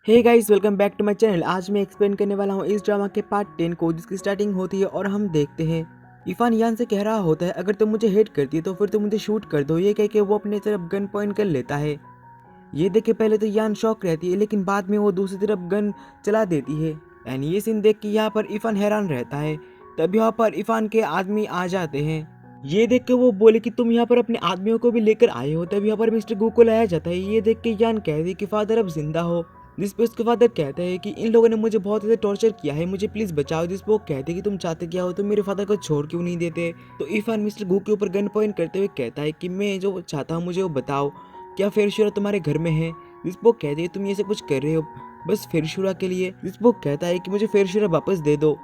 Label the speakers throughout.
Speaker 1: Hey guys, welcome back to my channel. आज मैं explain करने वाला हूँ इस ड्रामा के पार्ट 10 को, जिसकी स्टार्टिंग होती है और हम देखते हैं इरफान यान से कह रहा होता है, अगर तुम मुझे हेट करती है तो फिर तुम मुझे शूट कर दो। ये कह के वो अपने तरफ गन पॉइंट कर लेता है। ये देख के पहले तो यान शॉक रहती है, लेकिन बाद में वो दूसरी तरफ गन चला देती है। एंड ये सीन देख के यहाँ पर इरफान हैरान रहता है। तब यहाँ पर इरफान के आदमी आ जाते हैं। ये देख के वो बोले कि तुम यहाँ पर अपने आदमियों को भी लेकर आए हो। तब यहाँ पर मिस्टर गू को लाया जाता है। ये देख के यान कहती है कि फादर अब जिंदा हो। जिस पे उसके फादर कहते हैं कि इन लोगों ने मुझे बहुत ज़्यादा टॉर्चर किया है, मुझे प्लीज़ बचाओ। जिस पे वो कहते हैं कि तुम चाहते क्या हो, तुम मेरे फादर को छोड़ क्यों नहीं देते। तो इरफान मिस्टर गू के ऊपर गन पॉइंट करते हुए कहता है कि मैं जो चाहता हूँ मुझे वो बताओ, क्या फेरशुरा तुम्हारे घर में है। जिस पे वो कहते हैं तुम ये सब कुछ कर रहे हो बस फेरशुरा के लिए। जिस पे वो कहता है कि मुझे फेरशुरा वापस दे दो।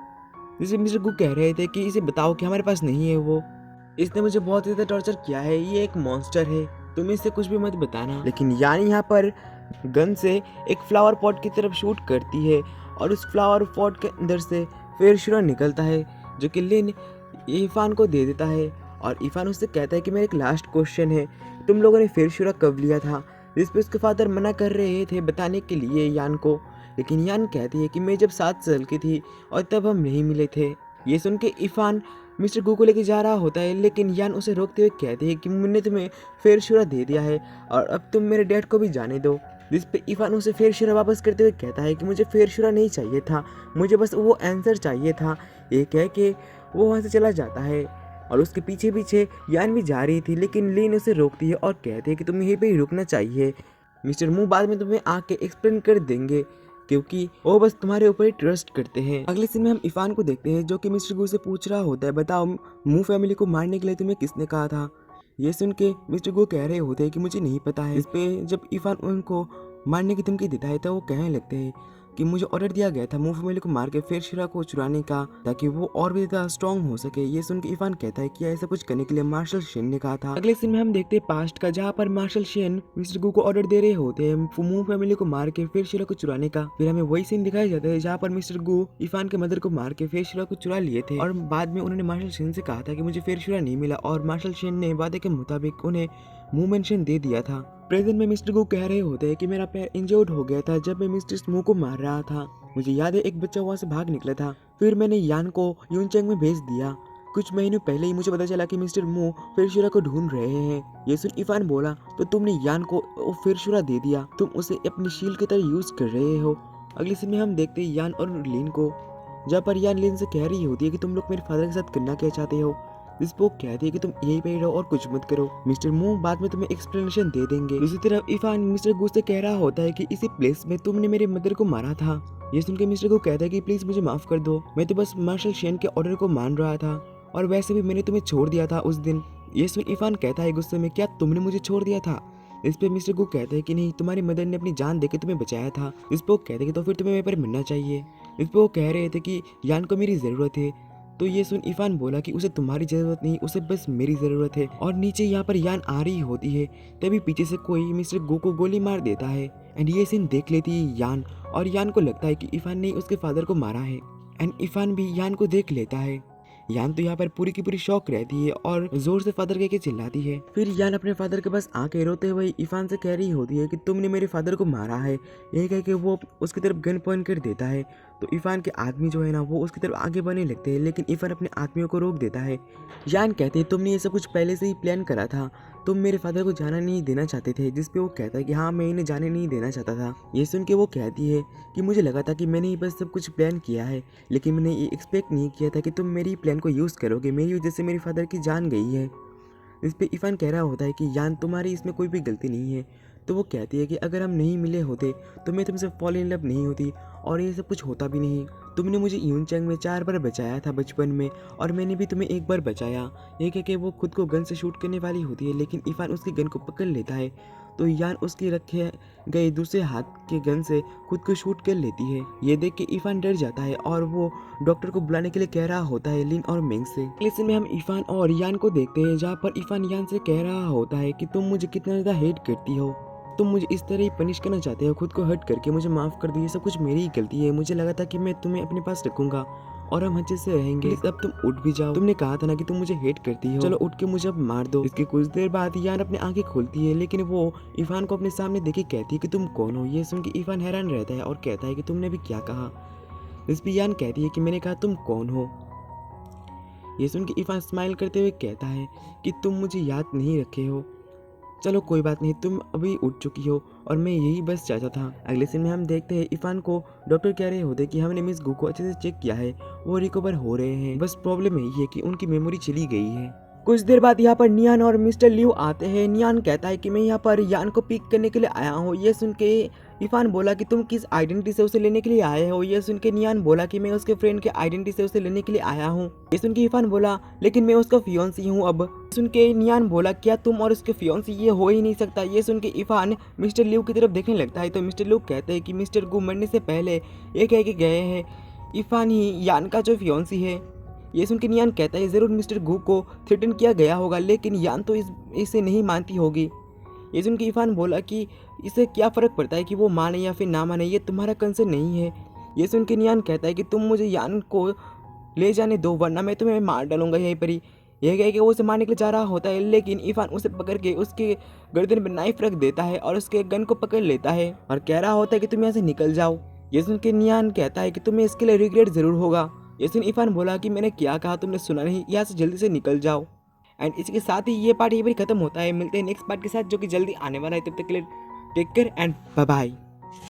Speaker 1: जिसे मिस्टर गू कह रहे थे कि इसे बताओ कि हमारे पास नहीं है वो, इसने मुझे बहुत ज़्यादा टॉर्चर किया है, ये एक मॉन्स्टर है, तुम इससे कुछ भी मत बताना। लेकिन यानी यहाँ पर गन से एक फ्लावर पॉट की तरफ शूट करती है और उस फ्लावर पॉट के अंदर से फेरशुरा निकलता है, जो कि लिन इरफान को दे देता है। और इरफान उससे कहता है कि मेरा एक लास्ट क्वेश्चन है, तुम लोगों ने फेरशुरा कब लिया था। जिस पे उसके फादर मना कर रहे थे बताने के लिए यान को, लेकिन यान कहती है कि मैं जब 7 साल की थी और तब हम नहीं मिले थे। ये सुन के इरफान मिस्टर गू को लेके जा रहा होता है, लेकिन यान उसे रोकते हुए कहते हैं कि मैंने तुम्हें फेरशुरा दे दिया है और अब तुम मेरे डैड को भी जाने दो। जिस पे इरफान उसे फेरशुरा वापस करते हुए कहता है कि मुझे फेरशुरा नहीं चाहिए था, मुझे बस वो आंसर चाहिए था। ये कह के वो वहाँ से चला जाता है और उसके पीछे पीछे यान भी जा रही थी, लेकिन लीन उसे रोकती है और कहती है कि तुम्हें यहीं पे ही रुकना चाहिए, मिस्टर मू बाद में तुम्हें आके एक्सप्लेन कर देंगे, क्योंकि वो बस तुम्हारे ऊपर ही ट्रस्ट करते हैं। अगले सीन में हम इरफान को देखते हैं, जो कि मिस्टर गू से पूछ रहा होता है, बताओ मू फैमिली को मारने के लिए तुम्हें किसने कहा था। ये सुन के मिस्टर गू कह रहे होते हैं कि मुझे नहीं पता है। इस पे जब इरफान उनको मारने की धमकी देता है तो वो कहने लगते हैं कि मुझे ऑर्डर दिया गया था मू फैमिली को मार के फेरशुरा को चुराने का, ताकि वो और भी ज्यादा स्ट्रॉन्ग हो सके। ये सुन के इरफान कहता है कि ऐसा कुछ करने के लिए मार्शल शेन ने कहा था। अगले सीन में हम देखते हैं पास्ट का, जहाँ पर मार्शल शेन मिस्टर गू को ऑर्डर दे रहे होते हैं मू फैमिली को मार के फेरशुरा को चुराने का। फिर हमें वही सीन दिखाया जाता है जहाँ पर मिस्टर गू इरफान के मदर को मार के फेरशुरा को चुरा लिए थे और बाद में उन्होंने मार्शल शेन से कहा था कि मुझे फेरशुरा नहीं मिला, और मार्शल शेन ने वादे के मुताबिक उन्हें मूवमेंशन दे दिया था। प्रेजेंट में मिस्टर गू कह रहे होते हैं कि मेरा पैर इंजर्ड हो गया था जब मैं मिस्टर स्मू को मार रहा था। मुझे याद है एक बच्चा वहाँ से भाग निकला था, फिर मैंने यान को यूनचेंग में भेज दिया। कुछ महीनों पहले ही मुझे पता चला कि मिस्टर मू फेरशुरा को ढूंढ रहे हैं। ये सुन इरफान बोला, तो तुमने यान को वो फेरशुरा दे दिया, तुम उसे अपनी शील्ड की तरह यूज कर रहे हो। अगले सीन में हम देखते हैं यान और लिन को, जहाँ पर यान लिन से कह रही होती है कि तुम लोग मेरे फादर के साथ करना क्या चाहते हो। इस पे वो कहती है कि तुम यहीं पे रहो और कुछ मत करो, मिस्टर मू बाद में तुम्हें एक्सप्लेनेशन दे देंगे। दूसरी तरफ इरफान मिस्टर गू से कह रहा होता है कि इसी प्लेस में तुमने मेरे मदर को मारा था। ये सुन के मिस्टर गू कहता है कि प्लीज मुझे माफ कर दो, मैं तो बस मार्शल शेन के ऑर्डर को मान रहा था और वैसे भी मैंने तुम्हें छोड़ दिया था उस दिन। ये सुन इरफान कहता है गुस्से में, क्या तुमने मुझे छोड़ दिया था। इस पे मिस्टर गू कहता है कि नहीं, तुम्हारी मदर ने अपनी जान देके तुम्हें बचाया था। इस पे वो कहते हैं कि तो फिर तुम्हें मेरे पर मरना चाहिए। इस पे वो कह रहे थे कि यान को मेरी जरूरत है। तो ये सुन इरफान बोला कि उसे तुम्हारी जरूरत नहीं, उसे बस मेरी जरूरत है। और नीचे यहाँ पर यान आ रही होती है, तभी पीछे से कोई मिस्टर गो को गोली मार देता है। एंड ये सीन देख लेती है यान, और यान को लगता है कि इरफान ने उसके फादर को मारा है। एंड इरफान भी यान को देख लेता है। यान तो यहाँ पर पूरी की पूरी शॉक रहती है और जोर से फादर कह के चिल्लाती है। फिर यान अपने फादर के पास आके रोते हुए इरफान से कह रही होती है कि तुमने मेरे फादर को मारा है। ये कह के वो उसकी तरफ गन पॉइंट कर देता है। तो इरफान के आदमी जो है ना, वो उसकी तरफ आगे बढ़ने लगते हैं, लेकिन इरफान अपने आदमियों को रोक देता है। यान कहते हैं तुमने ये सब कुछ पहले से ही प्लान करा था, तुम मेरे फादर को जाना नहीं देना चाहते थे। जिस पे वो कहता है कि हाँ, मैं इन्हें जाने नहीं देना चाहता था। ये सुन के वो कहती है कि मुझे लगा था कि मैंने ही बस सब कुछ प्लान किया है, लेकिन मैंने ये एक्सपेक्ट नहीं किया था कि तुम मेरी प्लान को यूज़ करोगे, मेरी वजह से मेरे फादर की जान गई है। इस पे इरफान कह रहा होता है कि यान तुम्हारी इसमें कोई भी गलती नहीं है। तो वो कहती है कि अगर हम नहीं मिले होते तो मैं तुमसे फॉल इन लव नहीं होती और ये सब कुछ होता भी नहीं। तुमने मुझे यूनचैंग में 4 बार बचाया था बचपन में, और मैंने भी तुम्हें एक बार बचाया। ये कह के वो खुद को गन से शूट करने वाली होती है, लेकिन इरफान उसकी गन को पकड़ लेता है। तो यान उसकी रखे गए दूसरे हाथ के गन से खुद को शूट कर लेती है। ये देख के इरफान डर जाता है और वो डॉक्टर को बुलाने के लिए कह रहा होता है लिन और मेंग से। लेकिन में हम इरफान और यान को देखते हैं, जहाँ पर इरफान यान से कह रहा होता है कि तुम मुझे कितना ज़्यादा हेट करती हो, तुम मुझे इस तरह ही पनिश करना चाहते हो खुद को हर्ट करके, मुझे माफ़ कर दो, ये सब कुछ मेरी ही गलती है, मुझे लगा था कि मैं तुम्हें अपने पास रखूंगा और हम अच्छे से रहेंगे। अब तुम उठ भी जाओ, तुमने कहा था ना कि तुम मुझे हेट करती हो, चलो उठ के मुझे अब मार दो। इसके कुछ देर बाद यान अपनी आंखें खोलती है, लेकिन वो इरफान को अपने सामने देखे कहती है कि तुम कौन हो। ये सुन के इरफान हैरान रहता है और कहता है कि तुमने भी क्या कहा। इस पर यान कहती है कि मैंने कहा तुम कौन हो। ये सुन के इरफान स्माइल करते हुए कहता है कि तुम मुझे याद नहीं रखे हो, चलो कोई बात नहीं, तुम अभी उठ चुकी हो और मैं यही बस चाहता था। अगले सीन में हम देखते हैं इरफान को डॉक्टर कह रहे होते कि हमने मिस गू को अच्छे से चेक किया है, वो रिकवर हो रहे हैं, बस प्रॉब्लम यही है कि उनकी मेमोरी चली गई है। कुछ देर बाद यहाँ पर नियान और मिस्टर लियो आते हैं। नियान कहता है कि मैं यहाँ पर यान को पिक करने के लिए आया हूँ। ये सुन के इरफान बोला कि तुम किस आइडेंटिटी से उसे लेने के लिए आए हो। ये सुन के नियान बोला कि मैं उसके फ्रेंड के आइडेंटिटी से उसे लेने के लिए आया हूँ। ये सुन के इरफान बोला लेकिन मैं उसका फियोंसी हूँ। अब सुन के नियान बोला क्या तुम और उसके फियोंसी, ये हो ही नहीं सकता। ये सुन के इरफान मिस्टर लियो की तरफ देखने लगता है तो मिस्टर लियो कहते हैं कि मिस्टर गू मरने से पहले ये कह के गए हैं इरफान ही यान का जो फियोंसी है। ये सुन के नियान कहता है जरूर मिस्टर गू को थ्रेटन किया गया होगा, लेकिन यान तो इसे नहीं मानती होगी। ये सुन के इरफान बोला कि इससे क्या फ़र्क पड़ता है कि वो माने या फिर ना माने, ये तुम्हारा कंसर्न नहीं है। ये सुन के नियान कहता है कि तुम मुझे यान को ले जाने दो वरना मैं तुम्हें मार डालूंगा यहीं पर ही। यह कह के वो उसे मारने के लिए जा रहा होता है, लेकिन इरफान उसे पकड़ के उसके गर्दन पर नाइफ रख देता है और उसके गन को पकड़ लेता है और कह रहा होता है कि तुम यहाँ से निकल जाओ। ये सुन के नियान कहता है कि तुम्हें इसके लिए रिग्रेट ज़रूर होगा। ये सुन इरफान बोला कि मैंने क्या कहा तुमने सुना नहीं, यहाँ से जल्दी से निकल जाओ। एंड इसके साथ ही ये पार्ट ये भी खत्म होता है। मिलते हैं नेक्स्ट पार्ट के साथ जो कि जल्दी आने वाला है। तब तक के लिए take care and bye bye.